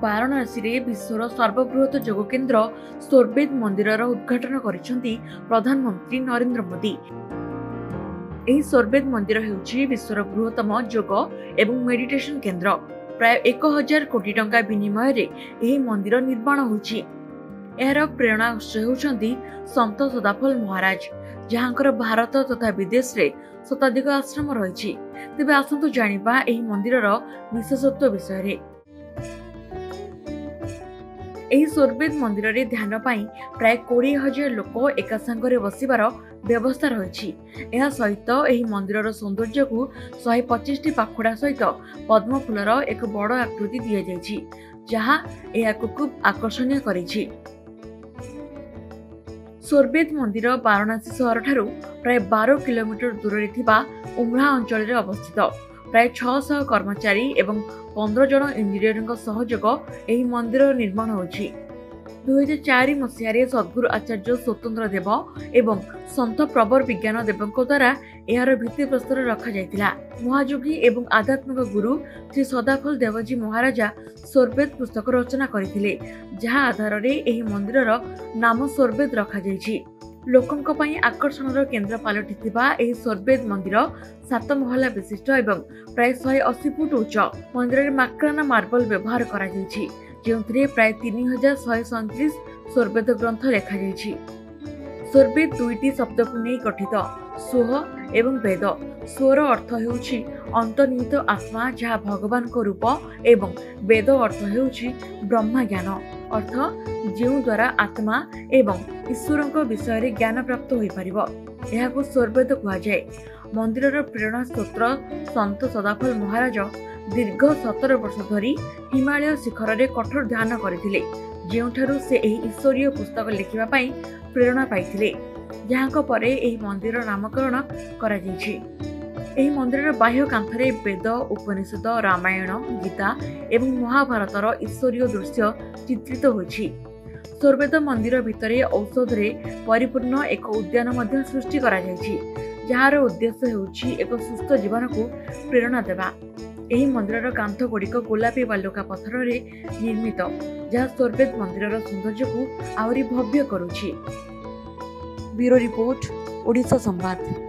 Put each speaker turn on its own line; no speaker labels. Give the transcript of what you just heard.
वाराणसी रे विश्वर सर्वबृहत योग केन्द्र सोरबेद मंदिर उद्घाटन करिसेंती प्रधानमंत्री नरेंद्र मोदी। एही सोरबेद मंदिर हेउची विश्वर बृहत्तम योग एवं मेडिटेशन केन्द्र। प्राय 1000 कोटी टंका विनिमय रे एही मंदिर निर्माण होछि। एहार प्रेरणा उत्स हेउचंती संत सदाफल महाराज, जहांकर भारत तथा विदेश रे शताधिक आश्रम रहिछि। तेबे आसंतु जानिबा एही मंदिरर विशेषत्व विषय रे। एही सोरबेद मंदिर रे ध्यान पाई प्राय 20,000 लोक एका संगरे बसिबार व्यवस्था रहिछि। एहा सहित एही मंदिरर सौंदर्य को 125 पाखुड़ा सहित पद्म फूलर एक बड़ आकृति दिया जायछि, जहा एहाको खूब आकर्षणीय करिछि। सोरबेद मंदिर वाराणसी सहर ठारू प्राय 12 किलोमीटर दूर रे थिबा उम्रा अंचल रे अवस्थित। प्राय 600 कर्मचारी एवं 15 जन इंजीनियर सहयोग एही मंदिर निर्माण होछि। 2004 मसीह सद्गुरु आचार्य स्वतंत्र देव एवं संत प्रवर विज्ञान देवों द्वारा यार भित्तिप्रस्तर रखा जायतिला। महायोगी एवं आध्यात्मिक गुरु श्री सदाफल देवजी महाराजा सोरबेद पुस्तक रचना करथिले, जहा आधार रे एही मंदिरर नाम सोरबेद रखा जायछि। लोकंक पई आकर्षणर केन्द्र पालटिथिबा एही सोरबेद मंदिर 7 महला विशिष्ट एवं प्राय 180 फुट उच्च। मंदिर रे माक्राना मार्बल व्यवहार करा जायछि, जेउथिरे प्राय 3137 सोरबेद ग्रंथ लेखा जायछि। सोरबेद दुईटी शब्द को नहीं गठित, सोह एवं वेद। सोर अर्थ हेउछि अंतर्निहित आत्मा, जहा भगवान को रूप, एवं वेद अर्थ हेउछि ब्रह्मा ज्ञान, अर्थ जेउ द्वारा आत्मा एवं ईश्वरक विषय रे ज्ञान प्राप्त होई परिबो। एहाको सोरबेद कुहा जाय। मंदिरर प्रेरणा स्त्रोत्र संत सदाफल महाराज दीर्घ 17 वर्ष धरी हिमालय शिखर रे कठोर ध्यान करथिले, जेउठारु से एही ईश्वरीय पुस्तक लिखिबा पई प्रेरणा पाइथिले, जहांको परे एही मंदिर नामकरण करा जायछि। एही मंदिरर बाह्य कांथरे वेद, उपनिषद, रामायण, गीता एवं महाभारतर ईश्वरीय दृश्य चित्रित होइछि। सोरबेद मंदिर भितरे औषध रे परिपूर्ण एक उद्यान मध्य सृष्टि करा जायछि, जहार उद्देश्य हेउछि एक सुस्थ जीवन को प्रेरणा देबा। एही मंदिरर कांथ गुड़िक गोलापी बालुका पत्थर रे निर्मित, जहा सोरबेद मंदिरर सौंदर्य को आहुरी भव्य करुछि। ब्यूरो रिपोर्ट, ओडिशा संवाद।